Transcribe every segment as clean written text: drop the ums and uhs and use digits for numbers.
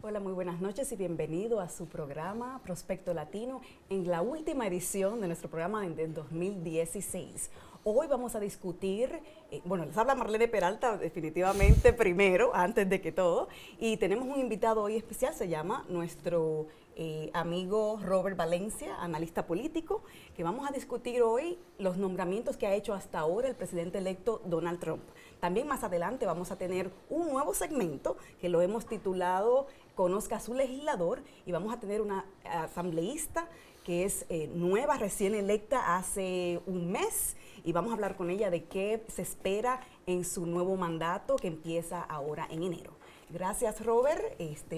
Hola, muy buenas noches y bienvenido a su programa Prospecto Latino en la última edición de nuestro programa del 2016. Hoy vamos a discutir, les habla Marlene Peralta definitivamente primero, antes de que todo, y tenemos un invitado hoy especial, se llama nuestro amigo Robert Valencia, analista político, que vamos a discutir hoy los nombramientos que ha hecho hasta ahora el presidente electo Donald Trump. También más adelante vamos a tener un nuevo segmento que lo hemos titulado Conozca a su legislador, y vamos a tener una asambleísta que es nueva, recién electa hace un mes, y vamos a hablar con ella de qué se espera en su nuevo mandato que empieza ahora en enero. Gracias, Robert.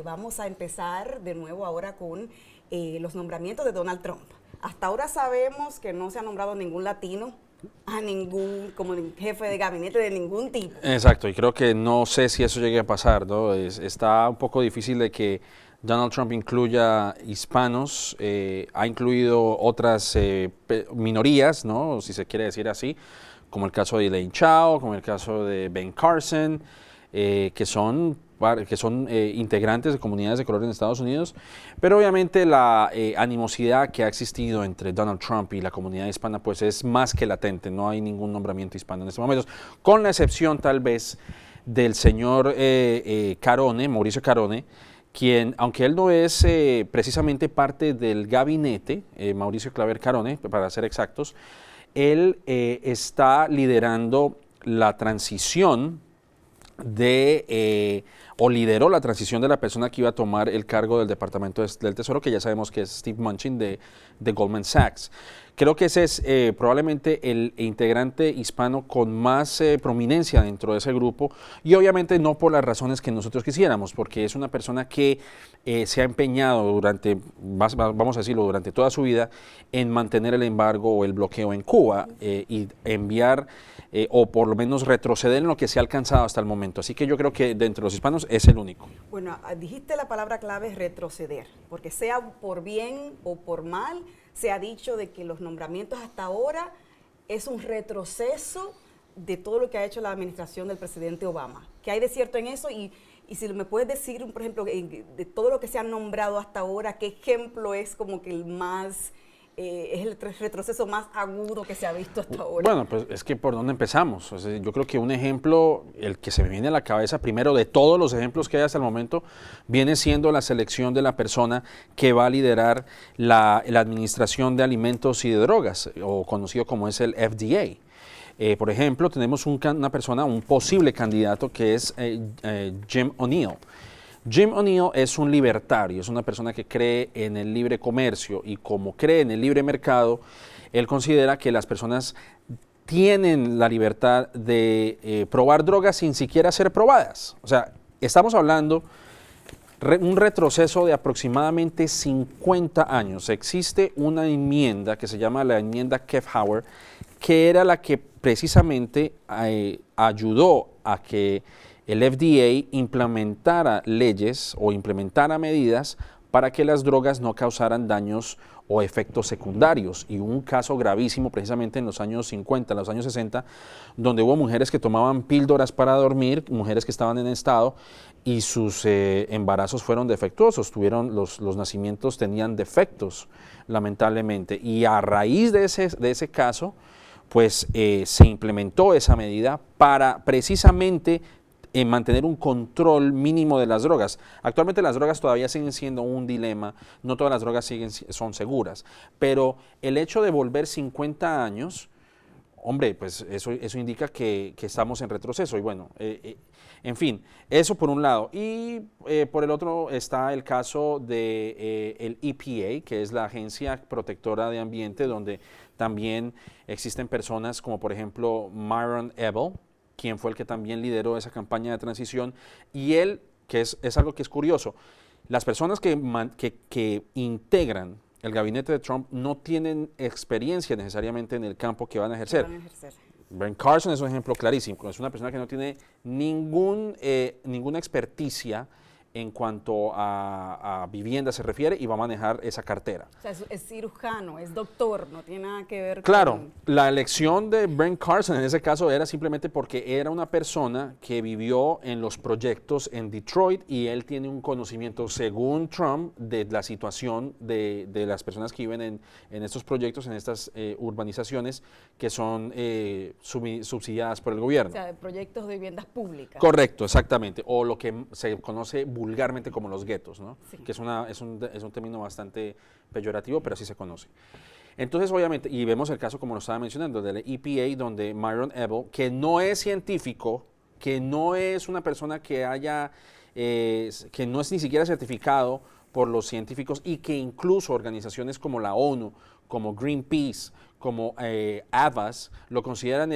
Vamos a empezar de nuevo ahora con los nombramientos de Donald Trump. Hasta ahora sabemos que no se ha nombrado ningún latino a ningún como jefe de gabinete de ningún tipo. Exacto, y creo que no sé si eso llegue a pasar, ¿no? Está un poco difícil de que Donald Trump incluya hispanos, ha incluido otras minorías, ¿no? Si se quiere decir así, como el caso de Elaine Chao, como el caso de Ben Carson, que son integrantes de comunidades de color en Estados Unidos, pero obviamente la animosidad que ha existido entre Donald Trump y la comunidad hispana pues es más que latente. No hay ningún nombramiento hispano en estos momentos, con la excepción tal vez del señor Carone, Mauricio Carone, quien, aunque él no es precisamente parte del gabinete, Mauricio Claver Carone, para ser exactos, él está liderando la transición o lideró la transición de la persona que iba a tomar el cargo del Departamento del Tesoro, que ya sabemos que es Steve Mnuchin de Goldman Sachs. Creo que ese es probablemente el integrante hispano con más prominencia dentro de ese grupo, y obviamente no por las razones que nosotros quisiéramos, porque es una persona que se ha empeñado vamos a decirlo, durante toda su vida en mantener el embargo o el bloqueo en Cuba y enviar o por lo menos retroceder en lo que se ha alcanzado hasta el momento. Así que yo creo que de entre los hispanos es el único. Bueno, dijiste la palabra clave, retroceder, porque sea por bien o por mal, se ha dicho de que los nombramientos hasta ahora es un retroceso de todo lo que ha hecho la administración del presidente Obama. ¿Qué hay de cierto en eso? Y si me puedes decir, por ejemplo, de todo lo que se ha nombrado hasta ahora, ¿qué ejemplo es como que el más... es el retroceso más agudo que se ha visto hasta ahora? Bueno, pues es que ¿por dónde empezamos? O sea, yo creo que un ejemplo, el que se me viene a la cabeza primero de todos los ejemplos que hay hasta el momento, viene siendo la selección de la persona que va a liderar la Administración de Alimentos y de Drogas, o conocido como es el FDA. Por ejemplo, tenemos una persona, un posible candidato que es Jim O'Neill. Jim O'Neill es un libertario, es una persona que cree en el libre comercio, y como cree en el libre mercado, él considera que las personas tienen la libertad de probar drogas sin siquiera ser probadas. O sea, estamos hablando un retroceso de aproximadamente 50 años. Existe una enmienda que se llama la enmienda Kefauver, que era la que precisamente ayudó a que el FDA implementara leyes o implementara medidas para que las drogas no causaran daños o efectos secundarios. Y hubo un caso gravísimo precisamente en los años 50, en los años 60, donde hubo mujeres que tomaban píldoras para dormir, mujeres que estaban en estado, y sus embarazos fueron defectuosos, los nacimientos tenían defectos, lamentablemente. Y a raíz de ese caso, pues se implementó esa medida para precisamente mantener un control mínimo de las drogas. Actualmente las drogas todavía siguen siendo un dilema, no todas las drogas son seguras, pero el hecho de volver 50 años, hombre, pues eso indica que estamos en retroceso. Y bueno, en fin, eso por un lado. Y por el otro está el caso de el EPA, que es la Agencia Protectora de Ambiente, donde también existen personas como por ejemplo Myron Ebel, quien fue el que también lideró esa campaña de transición, y él, que es algo que es curioso, las personas que integran el gabinete de Trump no tienen experiencia necesariamente en el campo que van a ejercer. Ben Carson es un ejemplo clarísimo, es una persona que no tiene ninguna experticia en cuanto a vivienda se refiere y va a manejar esa cartera. O sea, es cirujano, es doctor, no tiene nada que ver Claro, con... la elección de Ben Carson en ese caso era simplemente porque era una persona que vivió en los proyectos en Detroit y él tiene un conocimiento, según Trump, de la situación de las personas que viven en estos proyectos, en estas urbanizaciones que son subsidiadas por el gobierno. O sea, de proyectos de viviendas públicas. Correcto, exactamente, o lo que se conoce vulgarmente como los guetos, ¿no? Sí. Que es un término bastante peyorativo, pero así se conoce. Entonces, obviamente, y vemos el caso, como lo estaba mencionando, del EPA, donde Myron Ebel, que no es científico, que no es una persona que que no es ni siquiera certificado por los científicos y que incluso organizaciones como la ONU, como Greenpeace, como Avas, lo consideran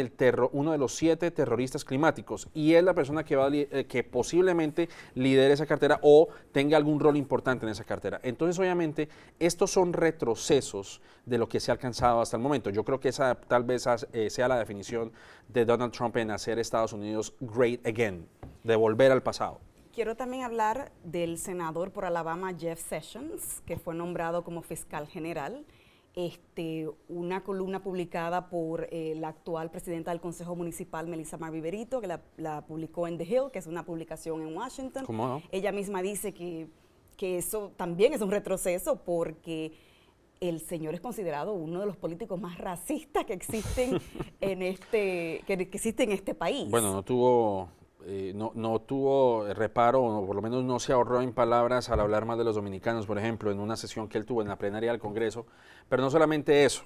uno de los 7 terroristas climáticos y es la persona que posiblemente lidere esa cartera o tenga algún rol importante en esa cartera. Entonces, obviamente, estos son retrocesos de lo que se ha alcanzado hasta el momento. Yo creo que esa tal vez sea la definición de Donald Trump en hacer Estados Unidos great again, de volver al pasado. Quiero también hablar del senador por Alabama, Jeff Sessions, que fue nombrado como fiscal general. Una columna publicada por la actual presidenta del Consejo Municipal, Melissa Marviverito, que la publicó en The Hill, que es una publicación en Washington. ¿Cómo no? Ella misma dice que eso también es un retroceso porque el señor es considerado uno de los políticos más racistas que existen que existe en este país. Bueno, no tuvo reparo, o por lo menos no se ahorró en palabras al hablar más de los dominicanos, por ejemplo, en una sesión que él tuvo en la plenaria del Congreso. Pero no solamente eso,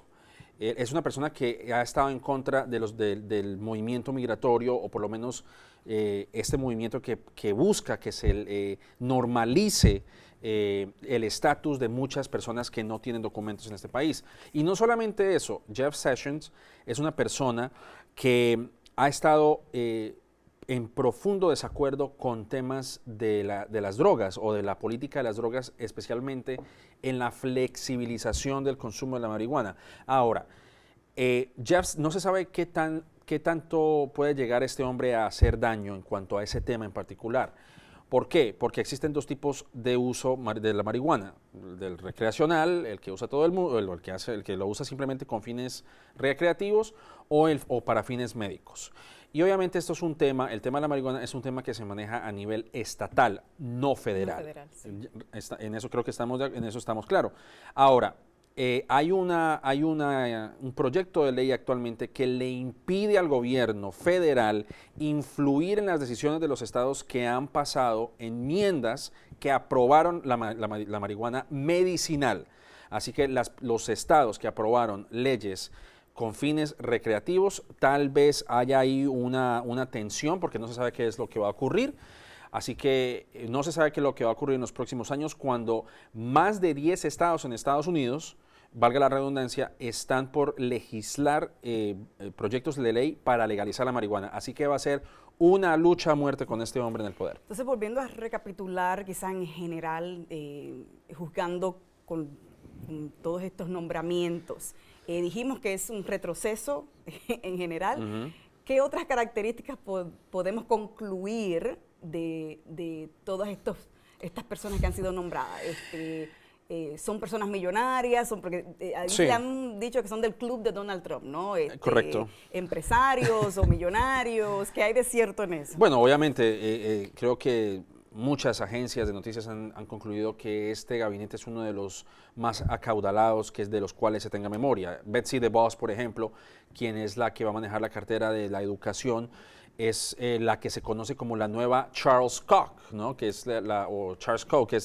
es una persona que ha estado en contra del movimiento migratorio, o por lo menos este movimiento que busca que se normalice el estatus de muchas personas que no tienen documentos en este país. Y no solamente eso, Jeff Sessions es una persona que ha estado en profundo desacuerdo con temas de las drogas o de la política de las drogas, especialmente en la flexibilización del consumo de la marihuana. Ahora, Jeff, no se sabe qué tanto puede llegar este hombre a hacer daño en cuanto a ese tema en particular. ¿Por qué? Porque existen 2 tipos de uso de la marihuana, del recreacional, el que usa todo el mundo, el que lo usa simplemente con fines recreativos o para fines médicos. Y obviamente esto es un tema, el tema de la marihuana es un tema que se maneja a nivel estatal, no federal. No federal, sí. En eso creo que estamos claros. Ahora, hay un proyecto de ley actualmente que le impide al gobierno federal influir en las decisiones de los estados que han pasado enmiendas que aprobaron la marihuana medicinal. Así que los estados que aprobaron leyes con fines recreativos, tal vez haya ahí una tensión porque no se sabe qué es lo que va a ocurrir. Así que no se sabe qué es lo que va a ocurrir en los próximos años cuando más de 10 estados en Estados Unidos, valga la redundancia, están por legislar proyectos de ley para legalizar la marihuana. Así que va a ser una lucha a muerte con este hombre en el poder. Entonces, volviendo a recapitular, quizá en general, juzgando con todos estos nombramientos, dijimos que es un retroceso en general. Uh-huh. ¿Qué otras características podemos concluir de todas estas personas que han sido nombradas? Son personas millonarias, porque Sí. se han dicho que son del club de Donald Trump, ¿no? Correcto. Empresarios o millonarios, ¿qué hay de cierto en eso? Bueno, obviamente, creo que muchas agencias de noticias han concluido que este gabinete es uno de los más acaudalados, que es de los cuales se tenga memoria. Betsy DeVos, por ejemplo, quien es la que va a manejar la cartera de la educación, es la que se conoce como la nueva Charles Koch, ¿no? Que es o Charles Koch, que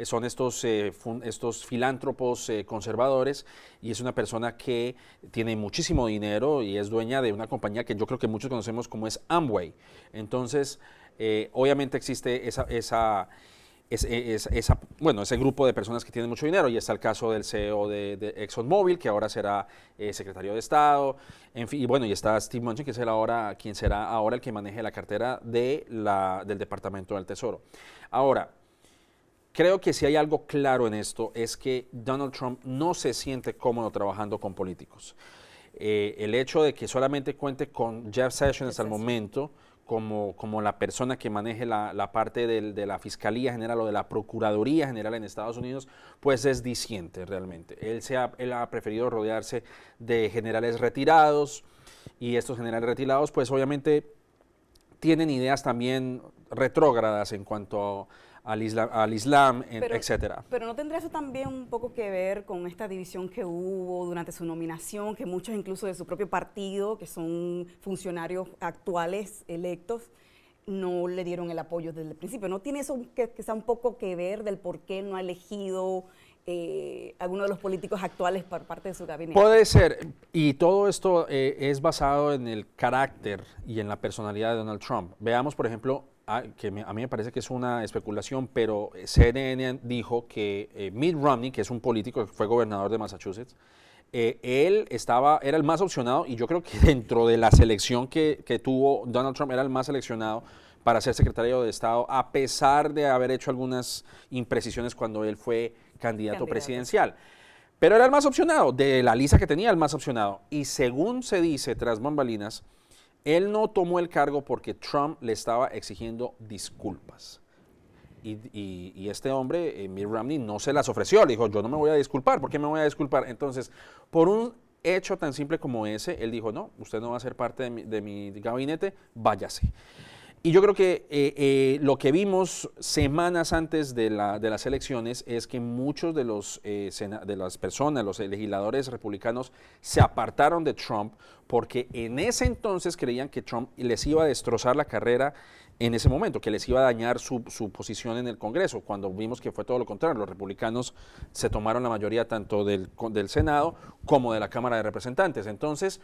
son estos filántropos conservadores, y es una persona que tiene muchísimo dinero y es dueña de una compañía que yo creo que muchos conocemos como es Amway. Entonces, obviamente existe ese grupo de personas que tienen mucho dinero, y está el caso del CEO de ExxonMobil, que ahora será secretario de Estado, en fin, y está Steve Mnuchin, que es quien será ahora el que maneje la cartera del Departamento del Tesoro. Ahora, creo que si hay algo claro en esto es que Donald Trump no se siente cómodo trabajando con políticos. El hecho de que solamente cuente con Jeff Sessions hasta el momento como la persona que maneje la parte de la Fiscalía General o de la Procuraduría General en Estados Unidos, pues es diciente realmente. Él ha preferido rodearse de generales retirados, y estos generales retirados pues obviamente tienen ideas también retrógradas en cuanto al Islam, etcétera. Pero ¿no tendría eso también un poco que ver con esta división que hubo durante su nominación, que muchos incluso de su propio partido, que son funcionarios actuales electos, no le dieron el apoyo desde el principio? ¿No tiene eso que sea un poco que ver del por qué no ha elegido alguno de los políticos actuales por parte de su gabinete? Puede ser, y todo esto es basado en el carácter y en la personalidad de Donald Trump. Veamos, por ejemplo, a mí me parece que es una especulación, pero CNN dijo que Mitt Romney, que es un político que fue gobernador de Massachusetts, él era el más opcionado, y yo creo que dentro de la selección que tuvo Donald Trump era el más seleccionado para ser secretario de Estado, a pesar de haber hecho algunas imprecisiones cuando él fue candidato presidencial. Pero era el más opcionado, de la lista que tenía, el más opcionado. Y según se dice tras bambalinas, él no tomó el cargo porque Trump le estaba exigiendo disculpas. Y este hombre, Mitt Romney, no se las ofreció. Le dijo, yo no me voy a disculpar. ¿Por qué me voy a disculpar? Entonces, por un hecho tan simple como ese, él dijo, no, usted no va a ser parte de mi gabinete, váyase. Y yo creo que lo que vimos semanas antes de las elecciones es que muchos de las personas, los legisladores republicanos, se apartaron de Trump porque en ese entonces creían que Trump les iba a destrozar la carrera en ese momento, que les iba a dañar su posición en el Congreso, cuando vimos que fue todo lo contrario. Los republicanos se tomaron la mayoría tanto del Senado como de la Cámara de Representantes. Entonces,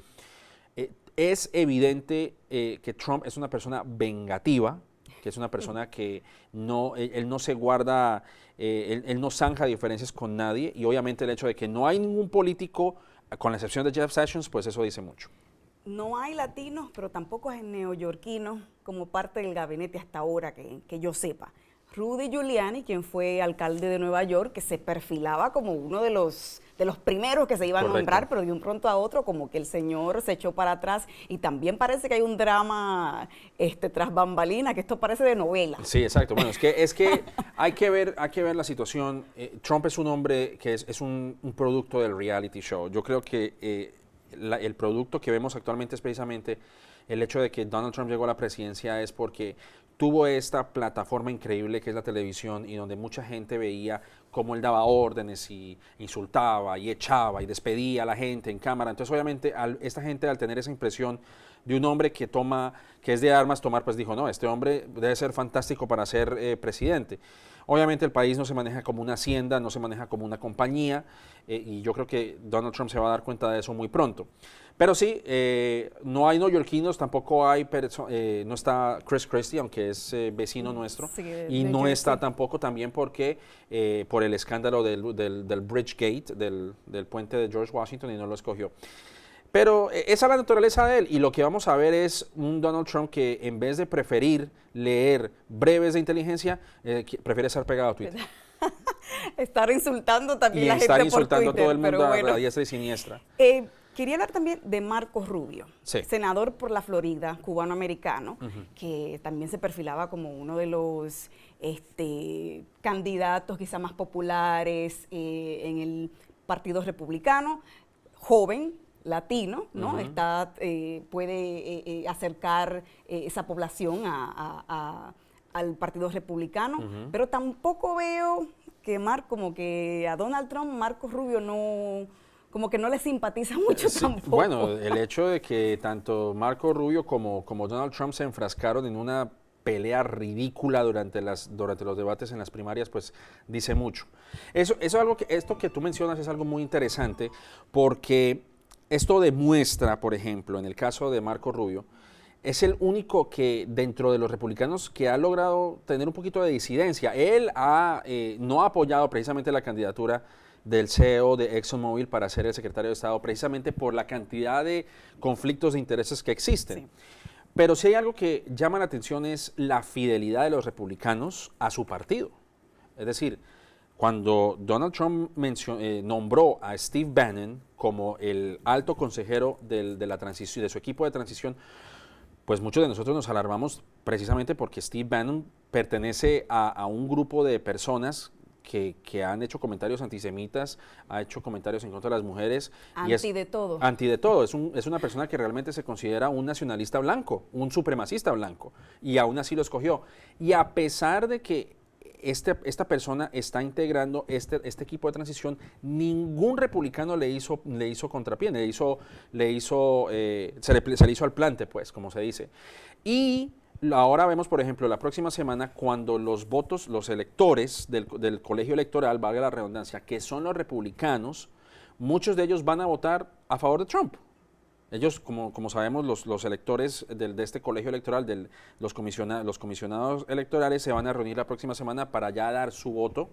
es evidente que Trump es una persona vengativa, que es una persona que él no se guarda, él no zanja diferencias con nadie, y obviamente el hecho de que no hay ningún político, con la excepción de Jeff Sessions, pues eso dice mucho. No hay latinos, pero tampoco hay neoyorquinos como parte del gabinete hasta ahora, que yo sepa. Rudy Giuliani, quien fue alcalde de Nueva York, que se perfilaba como uno de los primeros que se iban a nombrar, pero de un pronto a otro como que el señor se echó para atrás, y también parece que hay un drama tras bambalina, que esto parece de novela. Sí, exacto. Bueno, es que hay que ver la situación. Trump es un hombre que es un producto del reality show. Yo creo que el producto que vemos actualmente es precisamente el hecho de que Donald Trump llegó a la presidencia, es porque tuvo esta plataforma increíble que es la televisión, y donde mucha gente veía cómo él daba órdenes y insultaba y echaba y despedía a la gente en cámara. Entonces obviamente esta gente, al tener esa impresión de un hombre que es de armas tomar, pues dijo, no, este hombre debe ser fantástico para ser presidente. Obviamente el país no se maneja como una hacienda, no se maneja como una compañía, y yo creo que Donald Trump se va a dar cuenta de eso muy pronto. Pero sí, no hay neoyorquinos, tampoco no está Chris Christie, aunque es vecino nuestro, sí, y no está tampoco también porque por el escándalo del Bridgegate, del puente de George Washington, y no lo escogió. Pero esa es la naturaleza de él, y lo que vamos a ver es un Donald Trump que, en vez de preferir leer breves de inteligencia, prefiere estar pegado a Twitter. Estar insultando también y la gente estar por insultando Twitter, a todo el mundo bueno. a diestra y siniestra. Quería hablar también de Marco Rubio, Sí. senador por la Florida, cubano-americano, que también se perfilaba como uno de los candidatos quizá más populares en el Partido Republicano, joven, latino, ¿no? Puede acercar esa población al Partido Republicano, pero tampoco veo que a Donald Trump, Marco Rubio como que no le simpatiza mucho tampoco. Bueno, el hecho de que tanto Marco Rubio como Donald Trump se enfrascaron en una pelea ridícula durante los debates en las primarias, pues dice mucho. Esto que tú mencionas es algo muy interesante, porque esto demuestra, por ejemplo, en el caso de Marco Rubio, es el único que dentro de los republicanos que ha logrado tener un poquito de disidencia. Él no ha apoyado precisamente la candidatura del CEO de ExxonMobil para ser el secretario de Estado, precisamente por la cantidad de conflictos de intereses que existen. Sí. Pero si hay algo que llama la atención es la fidelidad de los republicanos a su partido. Es decir, cuando Donald Trump nombró a Steve Bannon como el alto consejero de la transición, de su equipo de transición, pues muchos de nosotros nos alarmamos precisamente porque Steve Bannon pertenece a un grupo de personas que han hecho comentarios antisemitas, ha hecho comentarios en contra de las mujeres. Anti de todo. Anti de todo. Es una persona que realmente se considera un nacionalista blanco, un supremacista blanco, y aún así lo escogió. Y a pesar de que esta persona está integrando este equipo de transición, ningún republicano le hizo contrapié, se le hizo al plante, pues, como se dice. Y ahora vemos, por ejemplo, la próxima semana, cuando los votos, los electores del colegio electoral, valga la redundancia, que son los republicanos, muchos de ellos van a votar a favor de Trump. Ellos, como sabemos, los electores de este colegio electoral, los comisionados electorales, se van a reunir la próxima semana para ya dar su voto.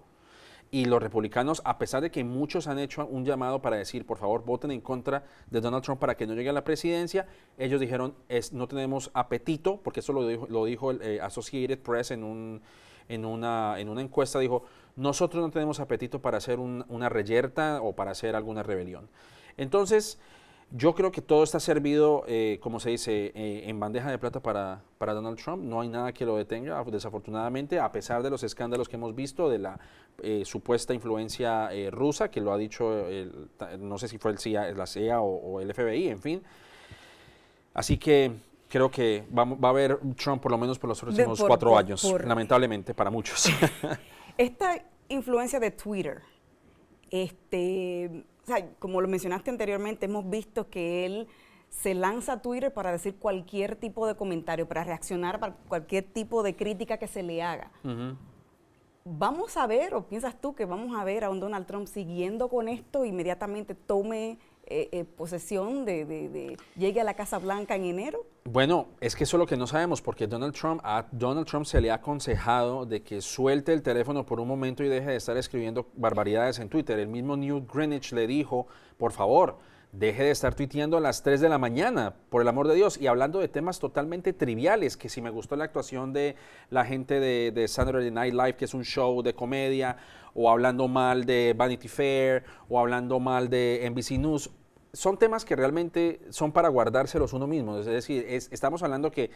Y los republicanos, a pesar de que muchos han hecho un llamado para decir, por favor, voten en contra de Donald Trump para que no llegue a la presidencia, ellos dijeron, no tenemos apetito, porque eso lo dijo el Associated Press en una encuesta, dijo, nosotros no tenemos apetito para hacer una reyerta o para hacer alguna rebelión. Entonces, yo creo que todo está servido, como se dice, en bandeja de plata para Donald Trump. No hay nada que lo detenga, desafortunadamente, a pesar de los escándalos que hemos visto, de la supuesta influencia rusa, que lo ha dicho, no sé si fue la CIA o el FBI, en fin. Así que creo que va a haber Trump por lo menos por los próximos 4 años, lamentablemente, para muchos. Esta influencia de Twitter, o sea, como lo mencionaste anteriormente, hemos visto que él se lanza a Twitter para decir cualquier tipo de comentario, para reaccionar para cualquier tipo de crítica que se le haga. ¿Vamos a ver, o piensas tú que vamos a ver a un Donald Trump siguiendo con esto, inmediatamente tome posesión llegue a la Casa Blanca en enero? Bueno, es que eso es lo que no sabemos, porque a Donald Trump se le ha aconsejado de que suelte el teléfono por un momento y deje de estar escribiendo barbaridades en Twitter. El mismo Newt Gingrich le dijo, por favor, deje de estar tuiteando a las 3 de la mañana, por el amor de Dios, y hablando de temas totalmente triviales, que si me gustó la actuación de la gente de Saturday Night Live, que es un show de comedia, o hablando mal de Vanity Fair, o hablando mal de NBC News. Son temas que realmente son para guardárselos uno mismo. Es decir, estamos hablando que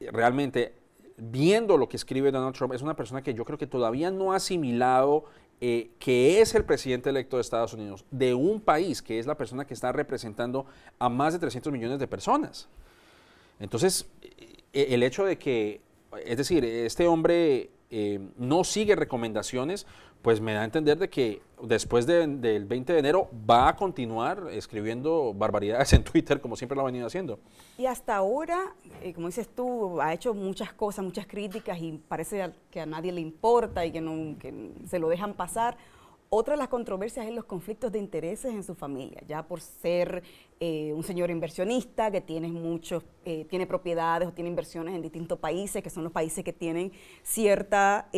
realmente, viendo lo que escribe Donald Trump, es una persona que yo creo que todavía no ha asimilado que es el presidente electo de Estados Unidos, de un país que es la persona que está representando a más de 300 millones de personas. Entonces, el hecho de que, es decir, este hombre no sigue recomendaciones, pues me da a entender de que después del 20 de enero va a continuar escribiendo barbaridades en Twitter como siempre lo ha venido haciendo. Y hasta ahora, como dices tú, ha hecho muchas cosas, muchas críticas y parece que a nadie le importa y que se lo dejan pasar. Otra de las controversias es los conflictos de intereses en su familia, ya por ser un señor inversionista que tiene propiedades o tiene inversiones en distintos países, que son los países que tienen cierta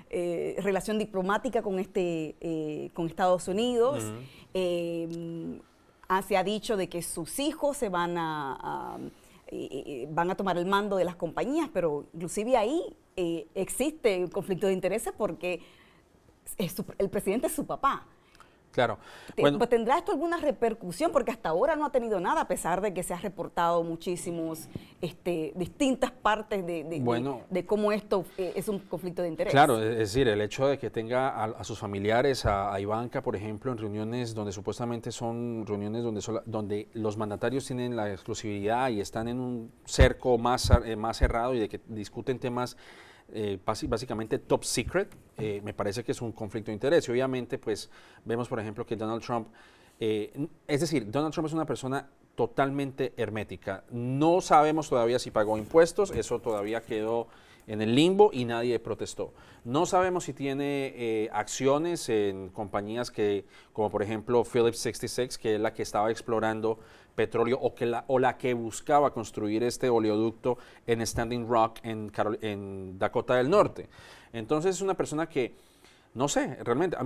relación diplomática con Estados Unidos. Se ha dicho de que sus hijos van a tomar el mando de las compañías, pero inclusive ahí existe un conflicto de intereses porque el presidente es su papá. Claro. Bueno, ¿tendrá esto alguna repercusión? Porque hasta ahora no ha tenido nada, a pesar de que se ha reportado muchísimos distintas partes de cómo esto es un conflicto de interés. Claro, es decir, el hecho de que tenga a sus familiares, a Ivanka, por ejemplo, en reuniones donde supuestamente son reuniones donde los mandatarios tienen la exclusividad y están en un cerco más cerrado y de que discuten temas básicamente top secret, me parece que es un conflicto de interés. Y obviamente, pues, vemos, por ejemplo, que Donald Trump, Donald Trump es una persona totalmente hermética. No sabemos todavía si pagó impuestos, eso todavía quedó en el limbo y nadie protestó. No sabemos si tiene acciones en compañías como por ejemplo Phillips 66, que es la que estaba explorando petróleo o la que buscaba construir este oleoducto en Standing Rock en Dakota del Norte. Entonces es una persona que, no sé, realmente,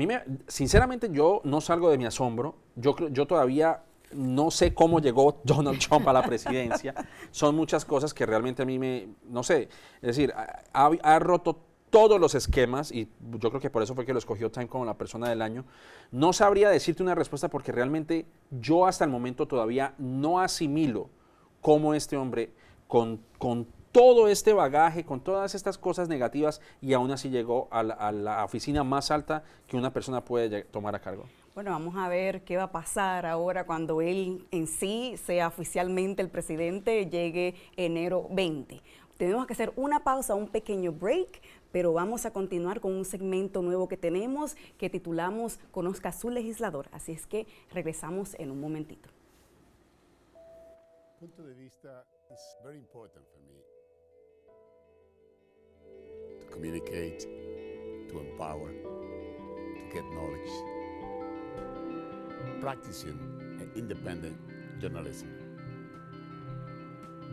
sinceramente yo no salgo de mi asombro. Yo todavía no sé cómo llegó Donald Trump a la presidencia. Son muchas cosas que realmente a mí no sé, es decir, ha roto todos los esquemas y yo creo que por eso fue que lo escogió Time como la persona del año. No sabría decirte una respuesta porque realmente yo hasta el momento todavía no asimilo cómo este hombre, con todo este bagaje, con todas estas cosas negativas, y aún así llegó a la oficina más alta que una persona puede tomar a cargo. Bueno, vamos a ver qué va a pasar ahora cuando él en sí sea oficialmente el presidente, llegue enero 20. Tenemos que hacer una pausa, un pequeño break, pero vamos a continuar con un segmento nuevo que tenemos que titulamos Conozca a su legislador. Así es que regresamos en un momentito. Punto de vista is very important for me. To communicate, to empower, to get knowledge. Practicing an independent journalism.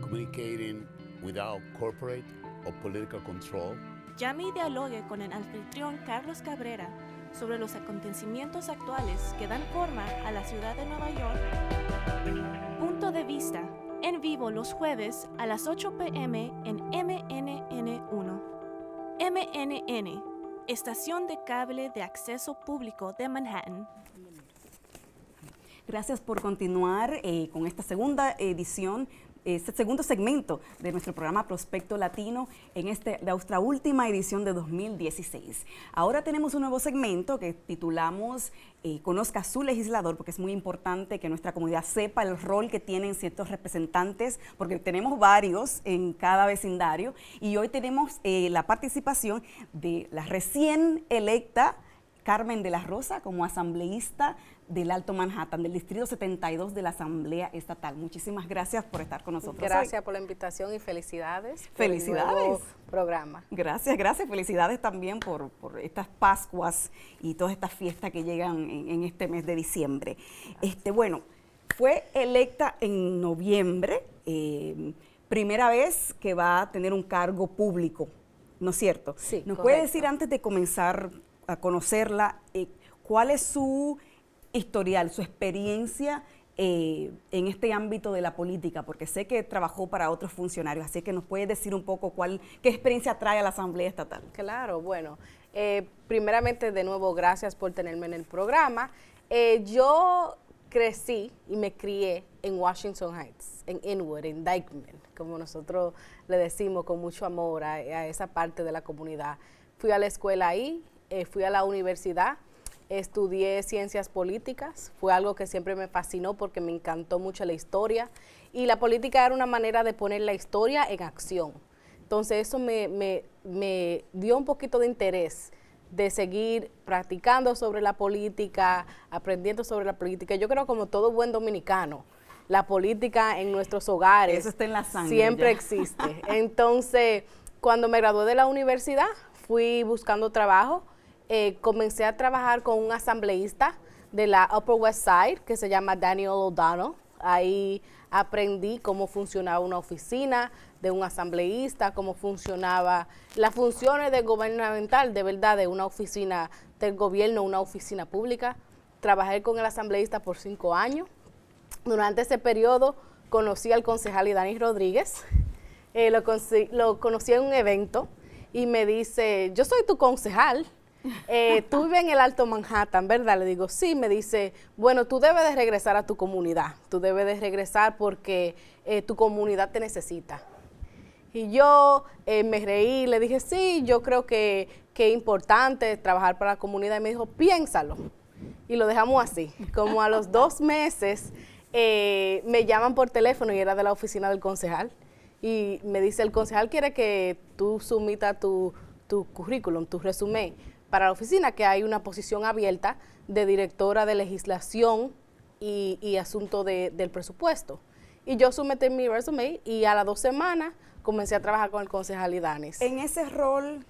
Communicating without corporate or political control. Llame y dialogue con el anfitrión Carlos Cabrera sobre los acontecimientos actuales que dan forma a la ciudad de Nueva York. Punto de vista, en vivo los jueves a las 8 p.m. en MNN1. MNN, estación de cable de acceso público de Manhattan. Gracias por continuar con esta segunda edición, este segundo segmento de nuestro programa Prospecto Latino en nuestra última edición de 2016. Ahora tenemos un nuevo segmento que titulamos Conozca a su legislador, porque es muy importante que nuestra comunidad sepa el rol que tienen ciertos representantes, porque tenemos varios en cada vecindario, y hoy tenemos la participación de la recién electa Carmen de la Rosa como asambleísta del Alto Manhattan, del Distrito 72 de la Asamblea Estatal. Muchísimas gracias por estar con nosotros Gracias hoy. por la invitación y felicidades. Felicidades. Por el nuevo programa. Gracias. Felicidades también por estas Pascuas y todas estas fiestas que llegan en este mes de diciembre. Bueno, fue electa en noviembre, primera vez que va a tener un cargo público, ¿no es cierto? Sí, ¿Nos correcto. puede decir, antes de comenzar a conocerla, cuál es su historial, su experiencia en este ámbito de la política? Porque sé que trabajó para otros funcionarios, así que nos puede decir un poco qué experiencia trae a la Asamblea Estatal. Claro, bueno, primeramente de nuevo gracias por tenerme en el programa. Yo crecí y me crié en Washington Heights, en Inwood, en Dyckman, como nosotros le decimos con mucho amor a esa parte de la comunidad. Fui a la escuela ahí, fui a la universidad, estudié ciencias políticas, fue algo que siempre me fascinó porque me encantó mucho la historia, y la política era una manera de poner la historia en acción. Entonces eso me dio un poquito de interés de seguir practicando sobre la política, aprendiendo sobre la política. Yo creo, como todo buen dominicano, la política en nuestros hogares Eso está en la sangre siempre ya. existe. Entonces, cuando me gradué de la universidad, fui buscando trabajo. Comencé a trabajar con un asambleísta de la Upper West Side que se llama Daniel O'Donnell. Ahí aprendí cómo funcionaba una oficina de un asambleísta, cómo funcionaba las funciones de gubernamental, de verdad, de una oficina del gobierno, una oficina pública. Trabajé con el asambleísta por 5 años. Durante ese periodo conocí al concejal Idanis Rodríguez. Lo conocí en un evento y me dice: yo soy tu concejal. Tú vives en el Alto Manhattan, ¿verdad? Le digo, sí. Me dice, bueno, tú debes de regresar a tu comunidad. Tú debes de regresar porque tu comunidad te necesita. Y yo me reí, le dije, sí, yo creo que es importante trabajar para la comunidad. Y me dijo, piénsalo. Y lo dejamos así. Como a los 2 meses me llaman por teléfono, y era de la oficina del concejal. Y me dice, el concejal quiere que tú sumitas tu currículum, tu resumen para la oficina, que hay una posición abierta de directora de legislación y asunto del presupuesto. Y yo sometí mi resumen, y a las 2 semanas comencé a trabajar con el concejal Idanis. En ese rol,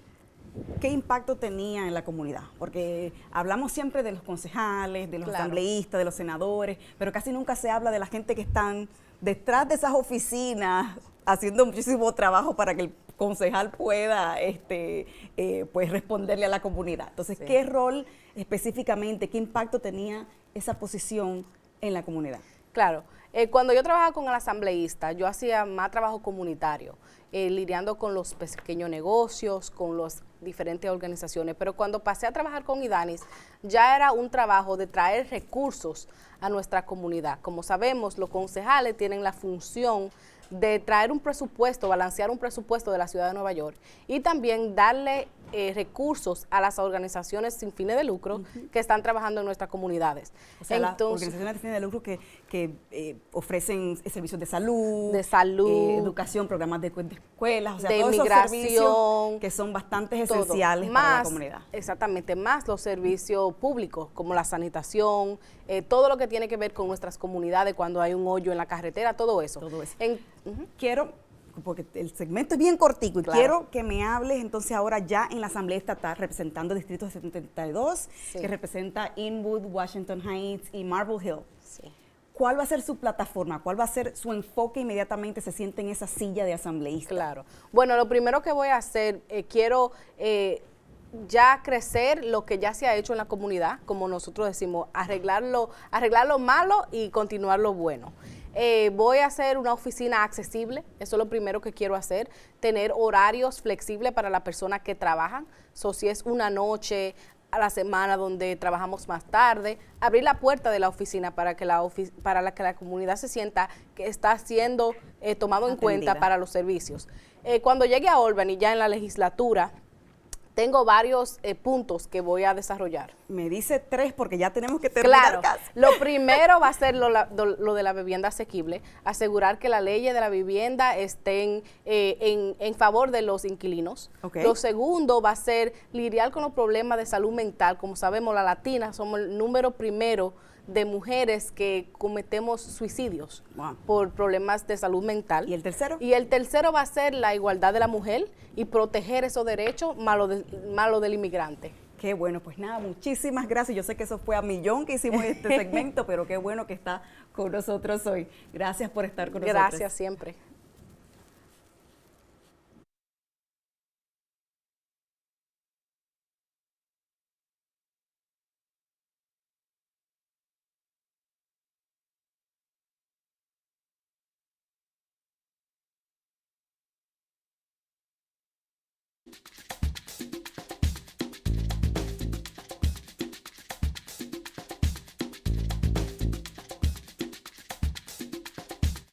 ¿qué impacto tenía en la comunidad? Porque hablamos siempre de los concejales, de los Claro. asambleístas, de los senadores, pero casi nunca se habla de la gente que están detrás de esas oficinas haciendo muchísimo trabajo para que el concejal pueda pues responderle a la comunidad. Entonces, Sí. ¿qué rol específicamente, qué impacto tenía esa posición en la comunidad? Claro, Cuando yo trabajaba con el asambleísta, yo hacía más trabajo comunitario, lidiando con los pequeños negocios, con las diferentes organizaciones, pero cuando pasé a trabajar con IDANIS, ya era un trabajo de traer recursos a nuestra comunidad. Como sabemos, los concejales tienen la función de traer un presupuesto, balancear un presupuesto de la ciudad de Nueva York y también darle recursos a las organizaciones sin fines de lucro que están trabajando en nuestras comunidades. O sea, las organizaciones sin fines de lucro que ofrecen servicios de salud, educación, programas de escuelas, o sea, de todos migración, esos servicios que son bastante esenciales para la comunidad. Exactamente, más los servicios públicos como la sanitación, todo lo que tiene que ver con nuestras comunidades cuando hay un hoyo en la carretera, todo eso. Todo eso. Ujú. Quiero, porque el segmento es bien cortico, y Claro. quiero que me hables entonces ahora ya en la Asamblea Estatal, representando Distrito 72, Sí. que representa Inwood, Washington Heights y Marble Hill. Sí. ¿Cuál va a ser su plataforma? ¿Cuál va a ser su enfoque inmediatamente se siente en esa silla de asambleísta? Claro. Bueno, lo primero que voy a hacer, quiero ya crecer lo que ya se ha hecho en la comunidad, como nosotros decimos, arreglar lo malo y continuar lo bueno. Voy a hacer una oficina accesible, eso es lo primero que quiero hacer, tener horarios flexibles para las personas que trabajan, si es una noche a la semana donde trabajamos más tarde, abrir la puerta de la oficina para que la comunidad se sienta que está siendo tomado en cuenta para los servicios. Cuando llegue a Albany, ya en la legislatura, tengo varios puntos que voy a desarrollar. Me dice 3 porque ya tenemos que terminar. Claro, casi. lo primero va a ser lo de la vivienda asequible, asegurar que las leyes de la vivienda estén en favor de los inquilinos. Okay. Lo segundo va a ser lidiar con los problemas de salud mental. Como sabemos, las latinas somos el número primero de mujeres que cometemos suicidios por problemas de salud mental. ¿Y el tercero? Y el tercero va a ser la igualdad de la mujer y proteger esos derechos malo del inmigrante. Qué bueno, pues nada, muchísimas gracias. Yo sé que eso fue a millón que hicimos este segmento, pero qué bueno que está con nosotros hoy. Gracias por estar con nosotros. Gracias siempre.